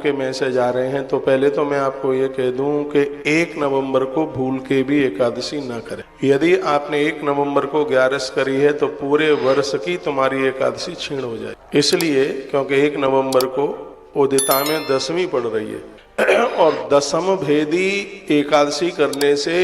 के मैसेज आ रहे हैं, तो पहले तो मैं आपको ये कह दूं कि 1 नवंबर को भूल के भी एकादशी ना करें। यदि आपने 1 नवंबर को 11 करी है तो पूरे वर्ष की तुम्हारी एकादशी छीण हो जाए, इसलिए क्योंकि 1 नवंबर को उदिता में दशमी पड़ रही है और दशम भेदी एकादशी करने से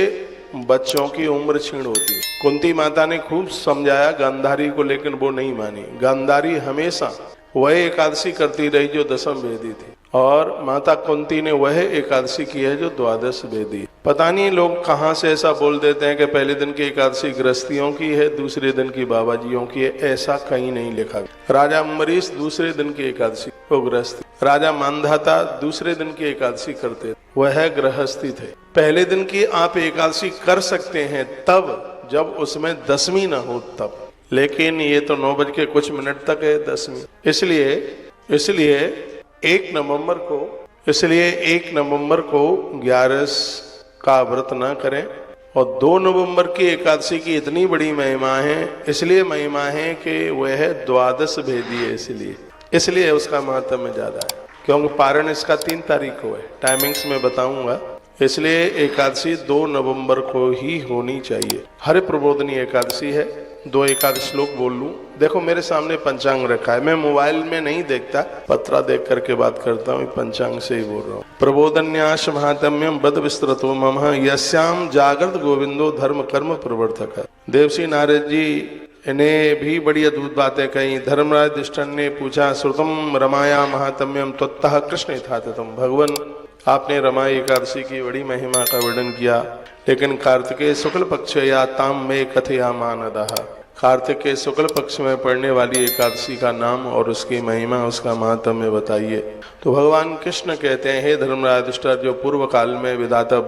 बच्चों की उम्र छीण होती है। कुंती माता ने खूब समझाया गांधारी को, लेकिन वो नहीं मानी। गांधारी हमेशा वह एकादशी करती रही जो दशम भेदी थी, और माता कुंती ने वह एकादशी की है जो द्वादश भेदी। पता नहीं लोग कहाँ से ऐसा बोल देते हैं कि पहले दिन की एकादशी गृहस्थियों की है, दूसरे दिन की बाबाजियों की है। ऐसा कहीं नहीं लिखा। राजा अम्बरीश दूसरे दिन की एकादशी वो गृहस्थी, राजा मानधाता दूसरे दिन की एकादशी करते, वह गृहस्थी थे। पहले दिन की आप एकादशी कर सकते हैं तब जब उसमें दशमी न हो तब, लेकिन ये तो 9 बज के कुछ मिनट तक है दशमी। इसलिए 1 नवंबर को 11 का व्रत ना करें। और 2 नवंबर की एकादशी की इतनी बड़ी महिमा है, इसलिए महिमा है कि वह द्वादश भेदी है, इसलिए उसका महत्व ज्यादा है, क्योंकि पारण इसका 3 तारीख को है। टाइमिंग्स में बताऊंगा। इसलिए एकादशी 2 नवंबर को ही होनी चाहिए। हरि प्रबोधनी एकादशी है। 2 एकादश श्लोक बोल लूं। देखो मेरे सामने पंचांग रखा है, मैं मोबाइल में नहीं देखता, पत्रा देख करके बात करता हूँ, पंचांग से ही बोल रहा हूँ। प्रबोधन्यास महात्म्यम बद विस्तृतो मम यस्याम जागृत गोविंदो धर्म कर्म प्रवर्तक। देवसी नारद जी ने भी बड़ी अद्भुत बातें कही। धर्मराज युधिष्ठिर ने पूछा, श्रुतम रमाया महात्म्यम त्वत्तः कृष्ण यथातथम। भगवान आपने रमा एकादशी की बड़ी महिमा का वर्णन किया, लेकिन कार्तिकेय शुक्ल पक्ष या ताम में कथया मानदः, कार्तिकेय शुक्ल पक्ष में पड़ने वाली एकादशी का नाम और उसकी महिमा, उसका महात्म्य बताइए। तो भगवान कृष्ण कहते हैं, हे धर्मराज युधिष्ठिर, जो पूर्व काल में विधाता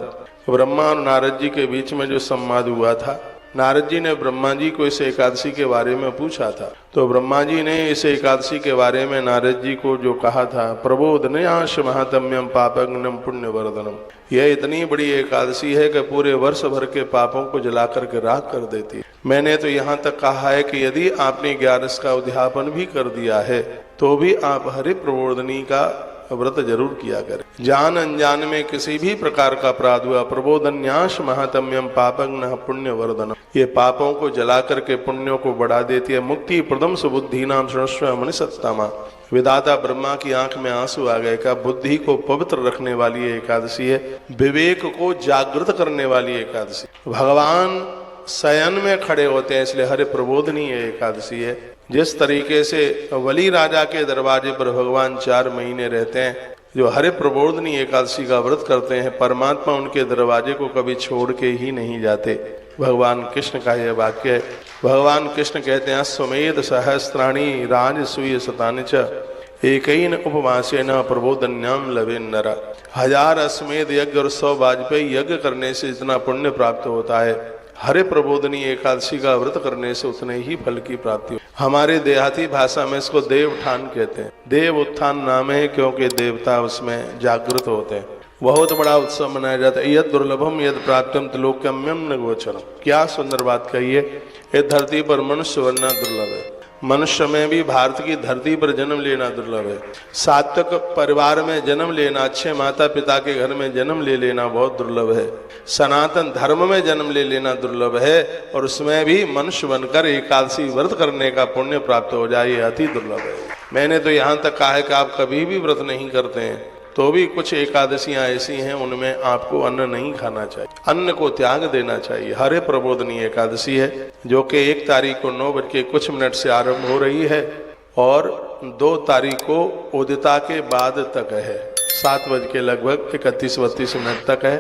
ब्रह्मा और नारद जी के बीच में जो संवाद हुआ था, नारद जी ने ब्रह्मा जी को इस एकादशी के बारे में पूछा था, तो ब्रह्मा जी ने इस एकादशी के बारे में नारद जी को जो कहा था, प्रबोधन्यास महात्म्यम पापग्नम पुण्य वर्धनम, यह इतनी बड़ी एकादशी है कि पूरे वर्ष भर के पापों को जला करके राख कर देती है। मैंने तो यहाँ तक कहा है कि यदि आपने 11 का उद्यापन भी कर दिया है तो भी आप हरि प्रबोधनी का व्रत जरूर किया करें। जान अनजान में किसी भी प्रकार का अपराध हुआ, प्रबोधन्यास महात्म्यम पापग्न पुण्य वर्धनम, ये पापों को जला करके पुण्यों को बढ़ा देती है। मुक्ति प्रदम सुबुद्धि नाम शृणस्व मनुष्यत्तमा। विधाता ब्रह्मा की आंख में आंसू आ गए। का बुद्धि को पवित्र रखने वाली एकादशी है, विवेक को जागृत करने वाली एकादशी। भगवान शयन में खड़े होते हैं, इसलिए हरि प्रबोधनी एकादशी है। जिस तरीके से वली राजा के दरवाजे पर भगवान 4 महीने रहते हैं, जो हरि प्रबोधनी एकादशी का व्रत करते हैं, परमात्मा उनके दरवाजे को कभी छोड़ के ही नहीं जाते। भगवान कृष्ण का यह वाक्य है। भगवान कृष्ण कहते हैं, अश्वमेध सहस्त्राणि राजसूय शतानि च एकैन उपवासेन प्रबोधन्याम लवे नरा। 1000 अश्वमेध यज्ञ और 100 वाजपेयी यज्ञ करने से जितना पुण्य प्राप्त होता है, हरे प्रबोधनी एकादशी का व्रत करने से उतने ही फल की प्राप्ति हो। हमारे देहाती भाषा में इसको देव उत्थान कहते हैं। देव उत्थान नाम है क्योंकि देवता उसमें जागृत होते हैं। बहुत बड़ा उत्सव मनाया जाता है। यद दुर्लभम यद प्राप्तम त्रिलोक्यम्यम न गोचरम। क्या सुंदर बात कही है। ये धरती पर मनुष्य बनना दुर्लभ है। मनुष्य में भी भारत की धरती पर जन्म लेना दुर्लभ है। सात्विक परिवार में जन्म लेना, अच्छे माता पिता के घर में जन्म ले लेना बहुत दुर्लभ है। सनातन धर्म में जन्म ले लेना दुर्लभ है, और उसमें भी मनुष्य बनकर एकादशी व्रत करने का पुण्य प्राप्त हो जाए, ये अति दुर्लभ है। मैंने तो यहाँ तक कहा है कि आप कभी भी व्रत नहीं करते हैं तो भी कुछ एकादशियां ऐसी हैं उनमें आपको अन्न नहीं खाना चाहिए, अन्न को त्याग देना चाहिए। हरे प्रबोधनी एकादशी है जो कि 1 तारीख को 9 बज के कुछ मिनट से आरंभ हो रही है और 2 तारीख को उदिता के बाद तक है, 7 बज के लगभग 31-32 मिनट तक है।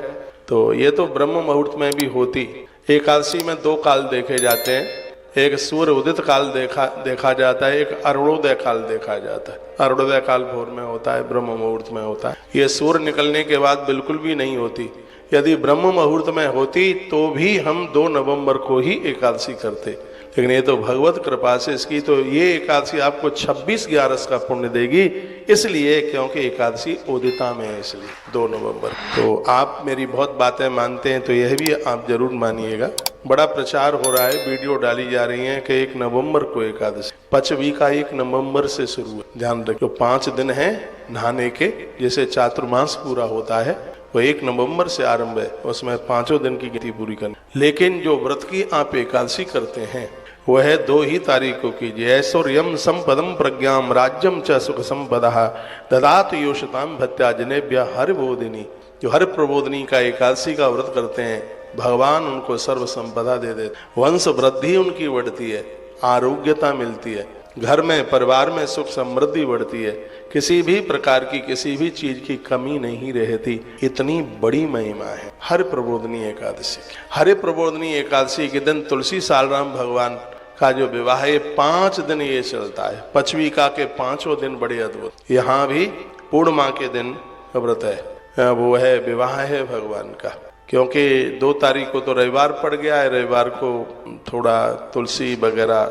तो ये तो ब्रह्म मुहूर्त में भी होती। एकादशी में 2 काल देखे जाते हैं, एक सूर्य उदित काल देखा जाता है, एक अरुणोदय काल देखा जाता है। अरुणोदय काल भोर में होता है, ब्रह्म मुहूर्त में होता है। ये सूर्य निकलने के बाद बिल्कुल भी नहीं होती। यदि ब्रह्म मुहूर्त में होती तो भी हम 2 नवंबर को ही एकादशी करते, लेकिन ये तो भगवत कृपा से इसकी तो ये एकादशी आपको 26-11 का पुण्य देगी, इसलिए क्योंकि एकादशी उदिता में है, इसलिए 2 नवंबर। तो आप मेरी बहुत बातें मानते हैं तो यह भी आप जरूर मानिएगा। बड़ा प्रचार हो रहा है, वीडियो डाली जा रही है कि 1 नवंबर को एकादशी, पचवी का 1 नवंबर से शुरू है। ध्यान रखिए 5 दिन है नहाने के, जैसे चातुर्मास पूरा होता है वो 1 नवंबर से आरंभ है, उसमें 5 दिन की गिनती पूरी करनी। लेकिन जो व्रत की आप एकादशी करते हैं वह 2 ही तारीख को कीजिए। ऐश्वर्यम संपदम प्रज्ञाम राज्यम च सुख संपदा ददात योषताम भत्याजनेभ्य हर बोधिनी। जो हर प्रबोधनी का एकादशी का व्रत करते हैं भगवान उनको सर्व संपदा दे देते, वंश वृद्धि उनकी बढ़ती है, आरोग्यता मिलती है, घर में परिवार में सुख समृद्धि बढ़ती है, किसी भी प्रकार की किसी भी चीज की कमी नहीं रहती। इतनी बड़ी महिमा है हर प्रबोधनी एकादशी। हर प्रबोधनी एकादशी के दिन तुलसी सालराम भगवान का जो विवाह है 5 दिन ये चलता है। पचवीका के 5 दिन बड़े अद्भुत। यहाँ भी पूर्णिमा के दिन व्रत है, वो है विवाह है भगवान का, क्योंकि 2 तारीख को तो रविवार पड़ गया है। रविवार को थोड़ा तुलसी वगैरह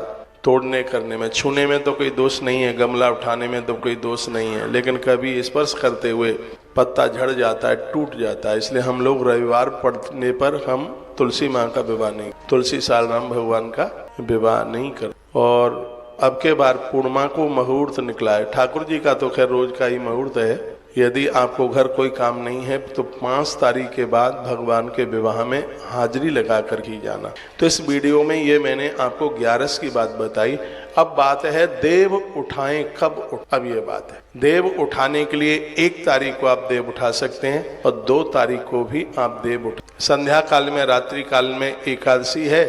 तोड़ने करने में, छूने में तो कोई दोष नहीं है, गमला उठाने में तो कोई दोष नहीं है, लेकिन कभी स्पर्श करते हुए पत्ता झड़ जाता है, टूट जाता है, इसलिए हम लोग रविवार पड़ने पर हम तुलसी माँ का विवाह नहीं, तुलसी सालराम भगवान का विवाह नहीं कर। और अब के बार पूर्णिमा को मुहूर्त निकला है। ठाकुर जी का तो खैर रोज का ही मुहूर्त है। यदि आपको घर कोई काम नहीं है तो 5 तारीख के बाद भगवान के विवाह में हाजिरी लगा कर ही जाना। तो इस वीडियो में ये मैंने आपको 11 की बात बताई। अब बात है देव उठाएं कब अब ये बात है, देव उठाने के लिए 1 तारीख को आप देव उठा सकते हैं और 2 तारीख को भी आप देव उठा। संध्या काल में, रात्रि काल में एकादशी है,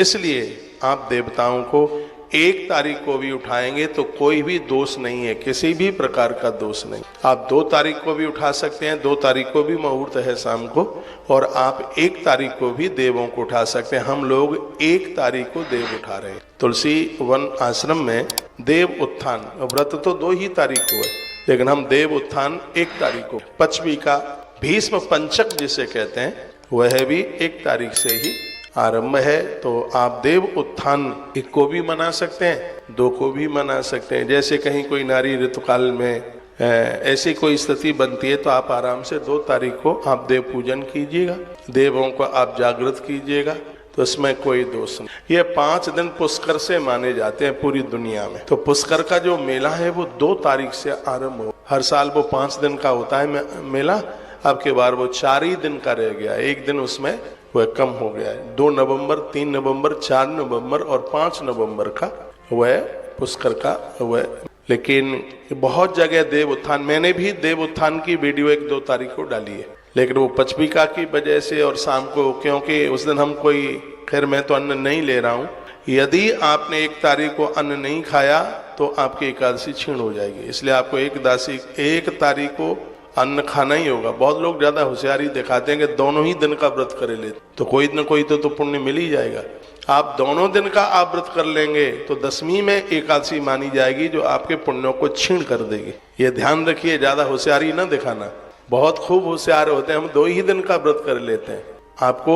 इसलिए आप देवताओं को 1 तारीख को भी उठाएंगे तो कोई भी दोष नहीं है, किसी भी प्रकार का दोष नहीं। आप 2 तारीख को भी उठा सकते हैं, 2 तारीख को भी मुहूर्त है शाम को, और आप 1 तारीख को भी देवों को उठा सकते हैं। हम लोग 1 तारीख को देव उठा रहे हैं। तुलसी वन आश्रम में देव उत्थान व्रत तो 2 ही तारीख को है, लेकिन हम देव उत्थान 1 तारीख को, पचवी का भीष्म पंचक जिसे कहते हैं वह भी 1 तारीख से ही आरंभ है। तो आप देव उत्थान 1 को भी मना सकते हैं, 2 को भी मना सकते हैं। जैसे कहीं कोई नारी ऋतुकाल में ऐसी कोई स्थिति बनती है तो आप आराम से 2 तारीख को आप देव पूजन कीजिएगा, देवों को आप जागृत कीजिएगा, तो इसमें कोई दोष नहीं। ये 5 दिन पुष्कर से माने जाते हैं पूरी दुनिया में। तो पुष्कर का जो मेला है वो 2 तारीख से आरंभ हो, हर साल वो 5 दिन का होता है मेला, अब के बार वो 4 ही दिन का रह गया, 1 दिन उसमें वह कम हो गया है। 2 नवंबर, 3 नवंबर, 4 नवंबर और 5 नवंबर का वह पुष्कर का वह। लेकिन बहुत जगह देव उत्थान, मैंने भी देव उत्थान की वीडियो 1-2 तारीख को डाली है, लेकिन वो पचविका की वजह से और शाम को, क्योंकि उस दिन हम कोई, खैर मैं तो अन्न नहीं ले रहा हूँ। यदि आपने 1 तारीख को अन्न नहीं खाया तो आपकी एकादशी छीण हो जाएगी, इसलिए आपको 1 तारीख को अन्न खाना ही होगा। बहुत लोग ज्यादा होशियारी दिखाते हैं कि दोनों ही दिन का व्रत कर ले, तो कोई न कोई तो पुण्य मिल ही जाएगा। आप दोनों दिन का आप व्रत कर लेंगे तो 10वीं में एकादशी मानी जाएगी जो आपके पुण्यों को छीण कर देगी। ये ध्यान रखिए, ज्यादा होशियारी ना दिखाना। बहुत खूब होशियार होते हैं, हम 2 ही दिन का व्रत कर लेते हैं। आपको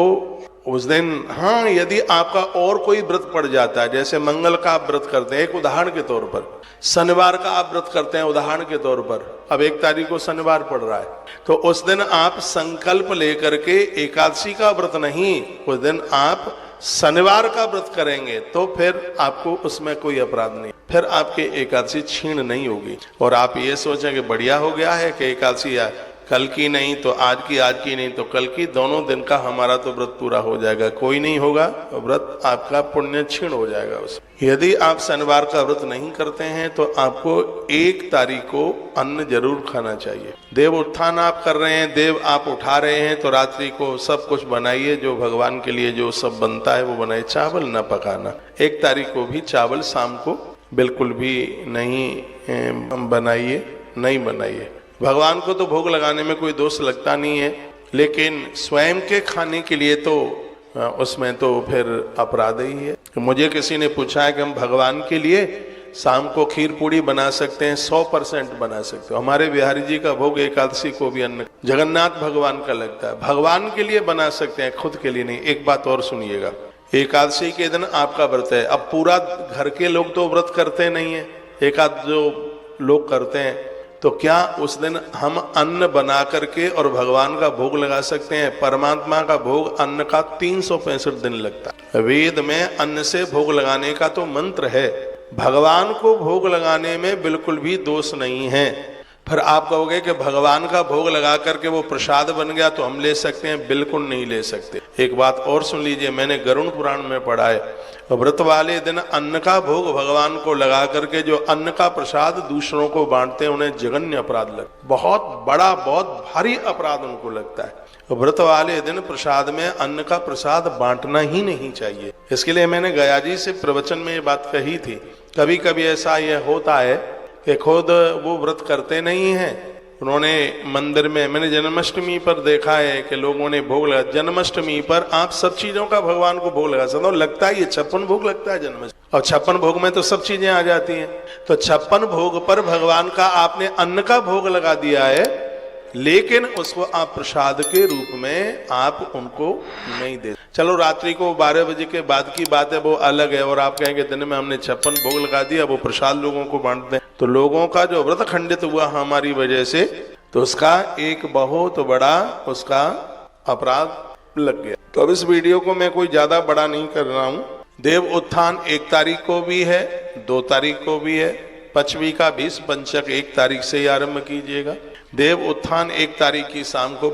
उस दिन, हाँ, यदि आपका और कोई व्रत पड़ जाता है, जैसे मंगल का आप व्रत करते हैं एक उदाहरण के तौर पर, शनिवार का आप व्रत करते हैं उदाहरण के तौर पर, अब 1 तारीख को शनिवार पड़ रहा है, तो उस दिन आप संकल्प लेकर के एकादशी का व्रत नहीं, उस दिन आप शनिवार का व्रत करेंगे तो फिर आपको उसमें कोई अपराध नहीं, फिर आपके एकादशी छीण नहीं होगी। और आप ये सोचें कि बढ़िया हो गया है कि एकादशी कल की नहीं तो आज की नहीं तो कल की, दोनों दिन का हमारा तो व्रत पूरा हो जाएगा, कोई नहीं होगा व्रत, आपका पुण्य क्षीण हो जाएगा उसमें। यदि आप शनिवार का व्रत नहीं करते हैं तो आपको 1 तारीख को अन्न जरूर खाना चाहिए। देव उत्थान आप कर रहे हैं, देव आप उठा रहे हैं, तो रात्रि को सब कुछ बनाइए, जो भगवान के लिए जो सब बनता है वो बनाइए, चावल न पकाना। 1 तारीख को भी चावल शाम को बिल्कुल भी नहीं बनाइए। भगवान को तो भोग लगाने में कोई दोष लगता नहीं है, लेकिन स्वयं के खाने के लिए तो उसमें तो फिर अपराध ही है। मुझे किसी ने पूछा है कि हम भगवान के लिए शाम को खीर पूड़ी बना सकते हैं, 100% बना सकते हो। हमारे बिहारी जी का भोग एकादशी को भी अन्न जगन्नाथ भगवान का लगता है, भगवान के लिए बना सकते हैं, खुद के लिए नहीं। एक बात और सुनिएगा, एकादशी के दिन आपका व्रत है, अब पूरा घर के लोग तो व्रत करते नहीं है, एक आध जो लोग करते हैं, तो क्या उस दिन हम अन्न बना करके और भगवान का भोग लगा सकते हैं? परमात्मा का भोग अन्न का 365 दिन लगता है। वेद में अन्न से भोग लगाने का तो मंत्र है, भगवान को भोग लगाने में बिल्कुल भी दोष नहीं है। फिर आप कहोगे कि भगवान का भोग लगा करके वो प्रसाद बन गया तो हम ले सकते हैं? बिल्कुल नहीं ले सकते। एक बात और सुन लीजिए, मैंने गरुड़ पुराण में पढ़ा है, व्रत वाले दिन अन्न का भोग भगवान को लगा करके जो अन्न का प्रसाद दूसरों को बांटते हैं उन्हें जघन्य अपराध लगता है, बहुत बड़ा बहुत भारी अपराध उनको लगता है। व्रत वाले दिन प्रसाद में अन्न का प्रसाद बांटना ही नहीं चाहिए। इसके लिए मैंने गया जी से प्रवचन में ये बात कही थी। कभी कभी ऐसा यह होता है कि खुद वो व्रत करते नहीं हैं, उन्होंने मंदिर में, मैंने जन्माष्टमी पर देखा है कि लोगों ने भोग लगा। जन्माष्टमी पर आप सब चीजों का भगवान को भोग लगा सकते हो, लगता है ये 56 भोग लगता है जन्माष्टमी, और 56 भोग में तो सब चीजें आ जाती हैं। तो 56 भोग पर भगवान का आपने अन्न का भोग लगा दिया है, लेकिन उसको आप प्रसाद के रूप में आप उनको नहीं दे। चलो रात्रि को 12 बजे के बाद की बात है, वो अलग है, और आप कहेंगे दिन में हमने 56 भोग लगा दिया, वो प्रसाद लोगों को बांट दें, तो लोगों का जो व्रत खंडित हुआ हमारी वजह से, तो उसका एक बहुत बड़ा उसका अपराध लग गया। तो अब इस वीडियो को मैं कोई ज्यादा बड़ा नहीं कर रहा हूं। देव उत्थान 1 तारीख को भी है, 2 तारीख को भी है, पचवी का भीष पंचक 1 तारीख से ही आरंभ कीजिएगा। देव उत्थान 1 तारीख की शाम को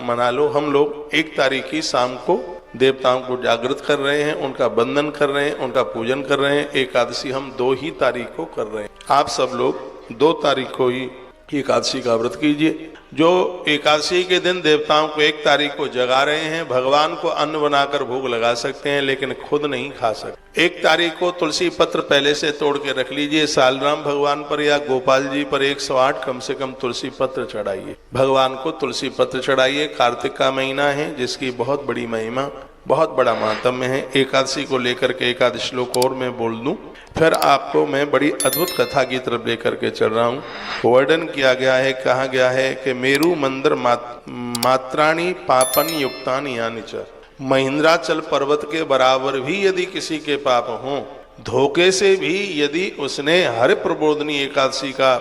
मना लो। हम लोग 1 तारीख की शाम को देवताओं को जागृत कर रहे हैं, उनका वंदन कर रहे हैं, उनका पूजन कर रहे हैं। एकादशी हम 2 ही तारीख को कर रहे हैं। आप सब लोग 2 तारीख को ही एकादशी का व्रत कीजिए। जो एकादशी के दिन देवताओं को 1 तारीख को जगा रहे हैं, भगवान को अन्न बनाकर भोग लगा सकते हैं, लेकिन खुद नहीं खा सकते। 1 तारीख को तुलसी पत्र पहले से तोड़ के रख लीजिए, सालराम भगवान पर या गोपाल जी पर 108 कम से कम तुलसी पत्र चढ़ाइए, भगवान को तुलसी पत्र चढ़ाइए। कार्तिक का महीना है जिसकी बहुत बड़ी महिमा, बहुत बड़ा महात्म्य है। एकादशी को लेकर के एक आध श्लोक और मैं बोल दूं, फिर आपको मैं बड़ी अद्भुत कथा की तरफ लेकर के चल रहा हूँ। वर्णन किया गया है, कहा गया है कि मेरु मंदिर मात्राणी पापन युक्तानि यानि च, महेंद्राचल पर्वत के बराबर भी यदि किसी के पाप हों, धोखे से भी यदि उसने हरि प्रबोधनी एकादशी का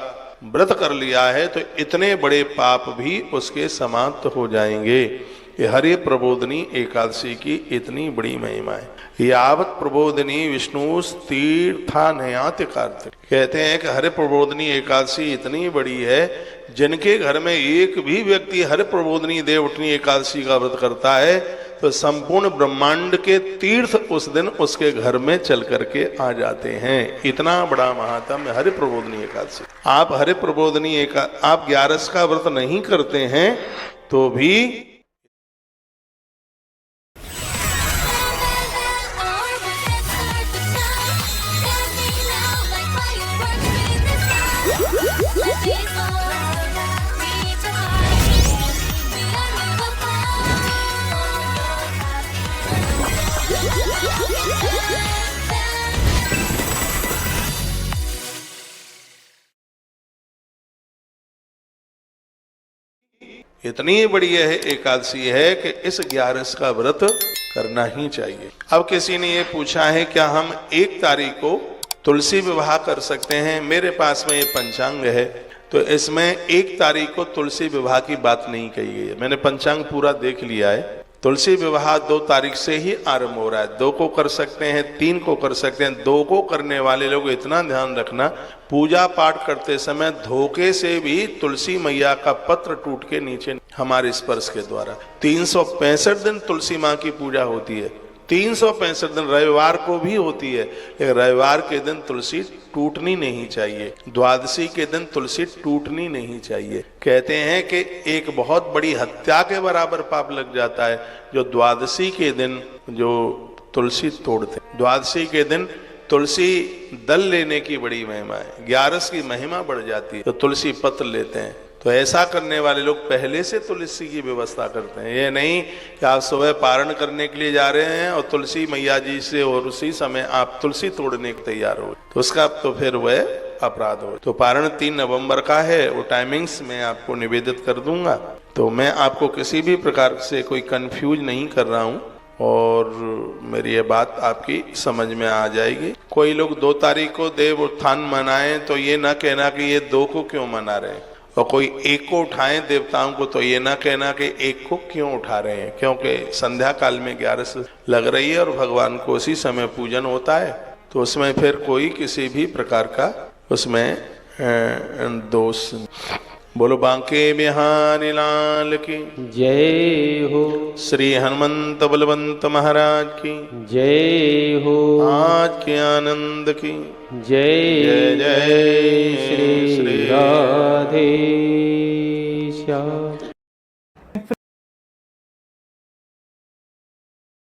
व्रत कर लिया है, तो इतने बड़े पाप भी उसके समाप्त हो जाएंगे। ये हरि प्रबोधनी एकादशी की इतनी बड़ी महिमा है। यावत प्रबोधनी विष्णु तीर्था नयाति कार्तिक, कहते हैं कि हरि प्रबोधनी एकादशी इतनी बड़ी है, जिनके घर में एक भी व्यक्ति हरि प्रबोधनी देवउठनी एकादशी का व्रत करता है, तो संपूर्ण ब्रह्मांड के तीर्थ उस दिन उसके घर में चल करके आ जाते हैं। इतना बड़ा महात्म्य हरि प्रबोधनी एकादशी। आप हरि प्रबोधनी आप 11 का व्रत नहीं करते हैं तो भी इतनी बड़ी यह एकादशी है कि इस 11 का व्रत करना ही चाहिए। अब किसी ने ये पूछा है क्या हम 1 तारीख को तुलसी विवाह कर सकते हैं? मेरे पास में ये पंचांग है, तो इसमें 1 तारीख को तुलसी विवाह की बात नहीं कही गई है। मैंने पंचांग पूरा देख लिया है। तुलसी विवाह 2 तारीख से ही आरंभ हो रहा है। 2 को कर सकते हैं, 3 को कर सकते हैं। 2 को करने वाले लोग इतना ध्यान रखना, पूजा पाठ करते समय धोखे से भी तुलसी मैया का पत्र टूट के नीचे हमारे स्पर्श के द्वारा 365 दिन तुलसी माँ की पूजा होती है। 365 दिन, रविवार को भी होती है, लेकिन रविवार के दिन तुलसी टूटनी नहीं चाहिए, द्वादशी के दिन तुलसी टूटनी नहीं चाहिए। कहते हैं कि एक बहुत बड़ी हत्या के बराबर पाप लग जाता है जो द्वादशी के दिन जो तुलसी तोड़ते। द्वादशी के दिन तुलसी दल लेने की बड़ी महिमा है, 11 की महिमा बढ़ जाती है, तो तुलसी पत्र लेते हैं। तो ऐसा करने वाले लोग पहले से तुलसी की व्यवस्था करते हैं। ये नहीं कि आप सुबह पारण करने के लिए जा रहे हैं और तुलसी मैया जी से और उसी समय आप तुलसी तोड़ने को तैयार हो, तो उसका तो फिर वह अपराध हो। तो पारण 3 नवंबर का है, वो टाइमिंग्स मैं आपको निवेदित कर दूंगा। तो मैं आपको किसी भी प्रकार से कोई कंफ्यूज नहीं कर रहा हूँ और मेरी ये बात आपकी समझ में आ जाएगी। कोई लोग 2 तारीख को देव उत्थान मनाएं तो ये ना कहना कि ये 2 को क्यों मना रहे हैं। और कोई एक को उठाएं देवताओं को तो ये ना कहना कि एक को क्यों उठा रहे हैं, क्योंकि संध्या काल में 11 लग रही है और भगवान को उसी समय पूजन होता है, तो उसमें फिर कोई किसी भी प्रकार का उसमें दोष। बोलो बांके बिहारी लाल की जय हो। श्री हनुमंत बलवंत महाराज की जय हो। आज के आनंद की जय जय जय श्री राधे श्याम।